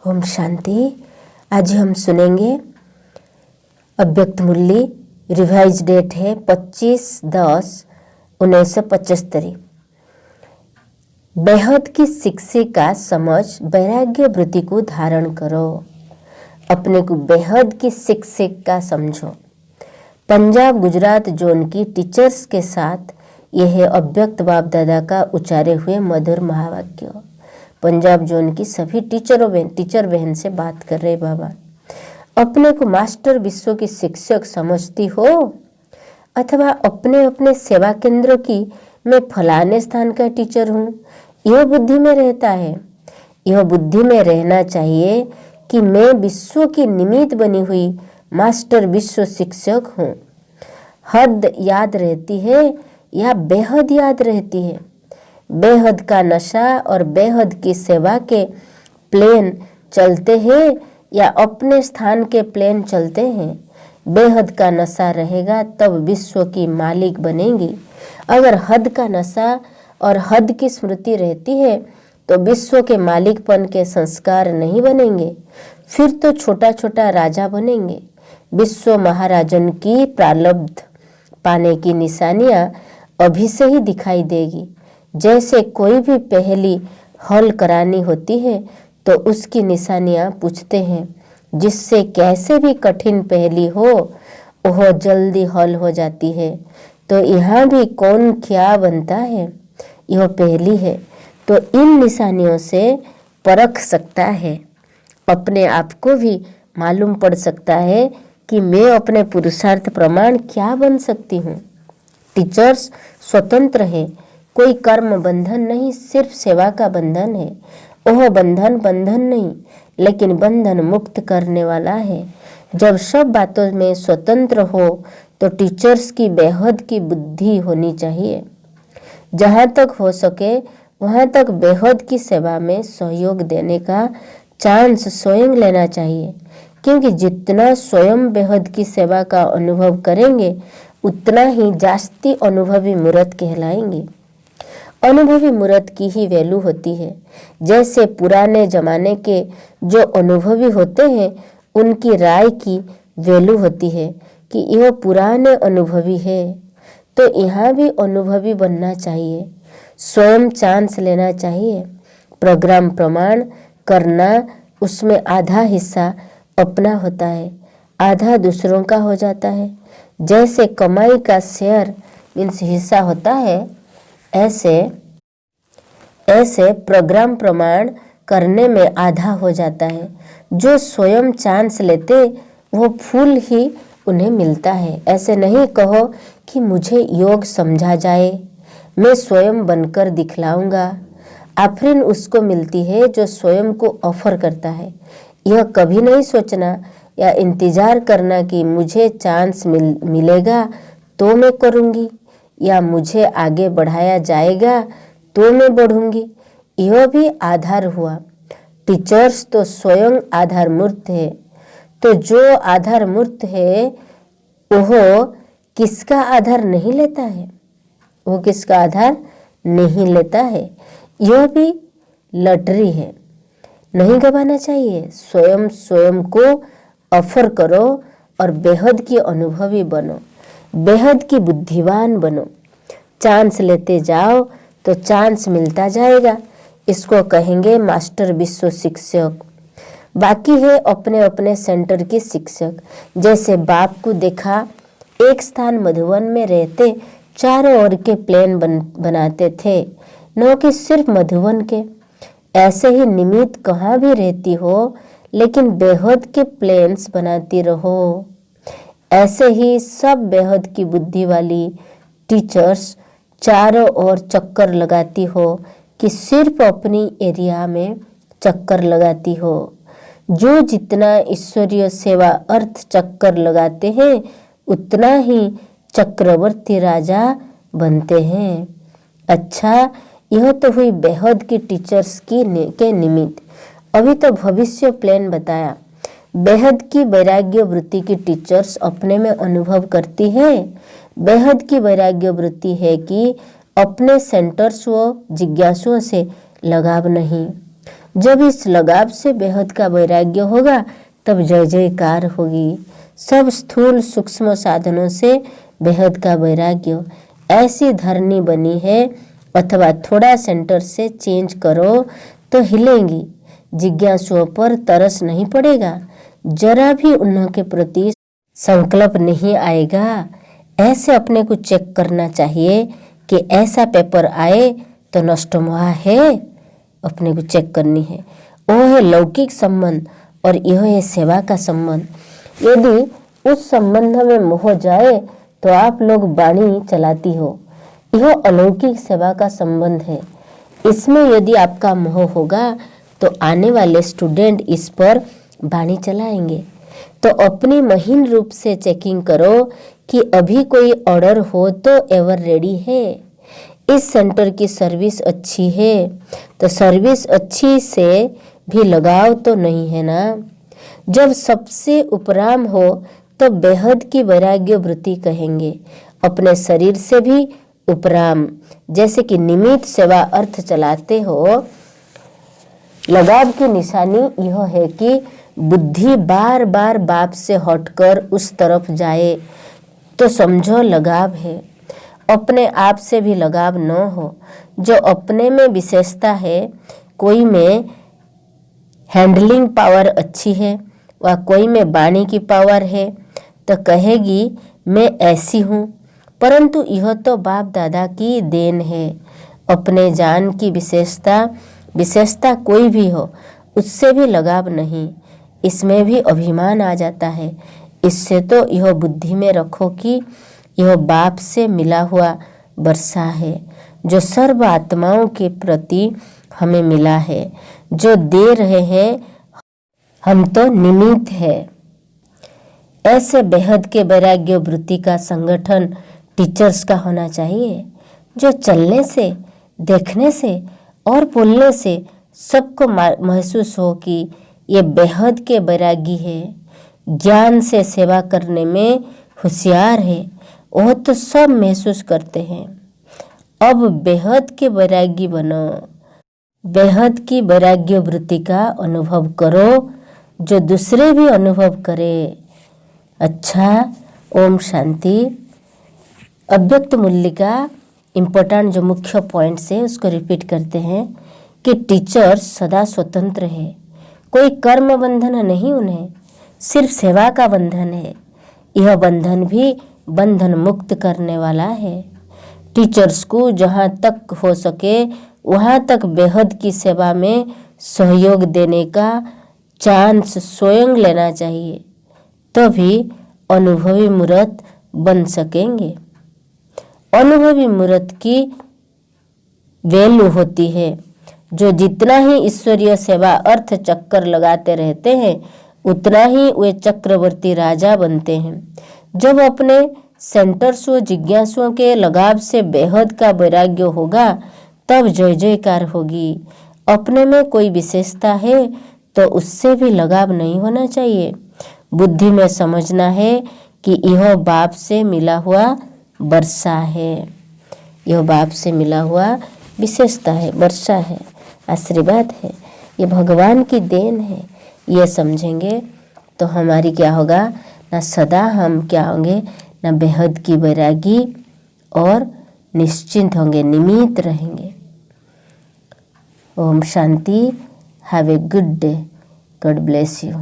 ओम शांति। आज हम सुनेंगे अव्यक्त मुरली। रिवाइज डेट है 25/10/1975। बेहद की शिक्षिका समझ वैराग्य वृत्ति को धारण करो। अपने को बेहद की शिक्षिका समझो। पंजाब गुजरात जोन की टीचर्स के साथ यह अव्यक्त बाप दादा का उच्चारे हुए मधुर महावाक्य। पंजाब जोन की सभी टीचर बहन से बात कर रहे बाबा। अपने को मास्टर विश्व की शिक्षक समझती हो अथवा अपने अपने सेवा केंद्र की मैं फलाने स्थान का टीचर हूँ, यह बुद्धि में रहता है। यह बुद्धि में रहना चाहिए कि मैं विश्व की निमित्त बनी हुई मास्टर विश्व शिक्षक हूँ। हद याद रहती है या बेहद याद रहती है? बेहद का नशा और बेहद की सेवा के प्लेन चलते हैं या अपने स्थान के प्लेन चलते हैं? बेहद का नशा रहेगा तब विश्व की मालिक बनेंगी। अगर हद का नशा और हद की स्मृति रहती है तो विश्व के मालिकपन के संस्कार नहीं बनेंगे, फिर तो छोटा छोटा राजा बनेंगे। विश्व महाराजन की प्रारब्ध पाने की निशानियां अभी से ही दिखाई देगी। जैसे कोई भी पहेली हल करानी होती है तो उसकी निशानियां पूछते हैं, जिससे कैसे भी कठिन पहेली हो वह जल्दी हल हो जाती है। तो यहाँ भी कौन क्या बनता है, यह पहेली है। तो इन निशानियों से परख सकता है, अपने आप को भी मालूम पड़ सकता है कि मैं अपने पुरुषार्थ प्रमाण क्या बन सकती हूँ। टीचर्स स्वतंत्र है, कोई कर्म बंधन नहीं, सिर्फ सेवा का बंधन है। वह बंधन नहीं, लेकिन बंधन मुक्त करने वाला है। जब सब बातों में स्वतंत्र हो तो टीचर्स की बेहद की बुद्धि होनी चाहिए। जहाँ तक हो सके वहाँ तक बेहद की सेवा में सहयोग देने का चांस स्वयं लेना चाहिए, क्योंकि जितना स्वयं बेहद की सेवा का अनुभव करेंगे उतना ही जास्ती अनुभवी मूर्त कहलाएंगे। अनुभवी मूर्त की ही वैल्यू होती है। जैसे पुराने जमाने के जो अनुभवी होते हैं उनकी राय की वैल्यू होती है कि यह पुराने अनुभवी है। तो यहाँ भी अनुभवी बनना चाहिए, स्वयं चांस लेना चाहिए। प्रोग्राम प्रमाण करना, उसमें आधा हिस्सा अपना होता है, आधा दूसरों का हो जाता है। जैसे कमाई का शेयर मीन्स हिस्सा होता है, ऐसे प्रोग्राम प्रमाण करने में आधा हो जाता है। जो स्वयं चांस लेते वो फूल ही उन्हें मिलता है। ऐसे नहीं कहो कि मुझे योग समझा जाए, मैं स्वयं बनकर दिखलाऊंगा। आफरीन उसको मिलती है जो स्वयं को ऑफर करता है। यह कभी नहीं सोचना या इंतजार करना कि मुझे चांस मिलेगा तो मैं करूँगी या मुझे आगे बढ़ाया जाएगा तो मैं बढ़ूँगी। यह भी आधार हुआ। टीचर्स तो स्वयं आधार मूर्त है। तो जो आधार मूर्त है वह किसका आधार नहीं लेता है? वो किसका आधार नहीं लेता है। यह भी लॉटरी है, नहीं गवाना चाहिए। स्वयं को ऑफर करो और बेहद की अनुभवी बनो, बेहद की बुद्धिमान बनो। चांस लेते जाओ तो चांस मिलता जाएगा। इसको कहेंगे मास्टर विश्व शिक्षक। बाकी है अपने अपने सेंटर के शिक्षक। जैसे बाप को देखा एक स्थान मधुवन में रहते चारों ओर के प्लेन बनाते थे, न कि सिर्फ मधुवन के। ऐसे ही निमित्त कहाँ भी रहती हो लेकिन बेहद के प्लेन्स बनाती रहो। ऐसे ही सब बेहद की बुद्धि वाली टीचर्स चारों ओर चक्कर लगाती हो कि सिर्फ अपनी एरिया में चक्कर लगाती हो। जो जितना ईश्वरीय सेवा अर्थ चक्कर लगाते हैं उतना ही चक्रवर्ती राजा बनते हैं। अच्छा, यह तो हुई बेहद की टीचर्स के निमित्त। अभी तो भविष्य प्लान बताया। बेहद की वैराग्य वृत्ति की टीचर्स अपने में अनुभव करती है। बेहद की वैराग्य वृत्ति है कि अपने सेंटर्स व जिज्ञासुओं से लगाव नहीं। जब इस लगाव से बेहद का वैराग्य होगा तब जय जयकार होगी। सब स्थूल सूक्ष्म साधनों से बेहद का वैराग्य। ऐसी धरनी बनी है, अथवा थोड़ा सेंटर से चेंज करो तो हिलेंगी। जिज्ञासुओं पर तरस नहीं पड़ेगा, जरा भी उनके प्रति संकल्प नहीं आएगा। ऐसे अपने को चेक करना चाहिए कि ऐसा पेपर आए तो नष्ट हुआ है, अपने को चेक करनी है। वो है लौकिक संबंध और यह है सेवा का संबंध। यदि उस संबंध में मोह जाए तो आप लोग वाणी चलाती हो, यह अलौकिक सेवा का संबंध है। इसमें यदि आपका मोह होगा तो आने वाले स्टूडेंट इस पर वाणी चलाएंगे। तो अपनी महीन रूप से चेकिंग करो कि अभी कोई ऑर्डर हो तो एवर रेडी है। इस सेंटर की सर्विस अच्छी है, तो सर्विस अच्छी से भी लगाव तो नहीं है ना। जब सबसे उपराम हो तो बेहद की वैराग्य वृत्ति कहेंगे। अपने शरीर से भी उपराम, जैसे कि निमित्त सेवा अर्थ चलाते हो। लगाव की निशानी यह है कि बुद्धि बार बार बाप से हटकर उस तरफ जाए तो समझो लगाव है। अपने आप से भी लगाव न हो। जो अपने में विशेषता है, कोई में हैंडलिंग पावर अच्छी है व कोई में वाणी की पावर है, तो कहेगी मैं ऐसी हूँ। परंतु यह तो बाप दादा की देन है। अपने जान की विशेषता कोई भी हो, उससे भी लगाव नहीं। इसमें भी अभिमान आ जाता है। इससे तो यह बुद्धि में रखो कि यह बाप से मिला हुआ वर्षा है, जो सर्व आत्माओं के प्रति हमें मिला है। जो दे रहे हैं, हम तो निमित्त है। ऐसे बेहद के वैराग्य वृत्ति का संगठन टीचर्स का होना चाहिए, जो चलने से, देखने से और बोलने से सबको महसूस हो कि ये बेहद के वैरागी है, ज्ञान से सेवा करने में होशियार है। वह तो सब महसूस करते हैं। अब बेहद के वैरागी बनो, बेहद की वैराग्य वृत्ति का अनुभव करो, जो दूसरे भी अनुभव करे। अच्छा, ओम शांति। अव्यक्त मूल्य का इम्पोर्टेंट जो मुख्य पॉइंट्स है उसको रिपीट करते हैं कि टीचर सदा स्वतंत्र है। कोई कर्म बंधन नहीं उन्हें, सिर्फ सेवा का बंधन है। यह बंधन भी बंधन मुक्त करने वाला है। टीचर्स को जहाँ तक हो सके वहाँ तक बेहद की सेवा में सहयोग देने का चांस स्वयं लेना चाहिए, तभी अनुभवी मूर्त बन सकेंगे। अनुभवी मूर्त की वैल्यू होती है, जो जितना ही ईश्वरीय सेवा अर्थ चक्कर लगाते रहते हैं उतना ही वे चक्रवर्ती राजा बनते हैं। जब अपने सेंटर्स व जिज्ञासुओं के लगाव से बेहद का वैराग्य होगा तब जय जयकार होगी। अपने में कोई विशेषता है तो उससे भी लगाव नहीं होना चाहिए। बुद्धि में समझना है कि यह बाप से मिला हुआ वर्षा है, यह बाप से मिला हुआ विशेषता है, वर्षा है, आशीर्वाद है, ये भगवान की देन है। ये समझेंगे तो हमारी क्या होगा ना, सदा हम क्या होंगे ना, बेहद की वैरागी और निश्चिंत होंगे, निमित्त रहेंगे। Om Shanti. Have a good day. God bless you.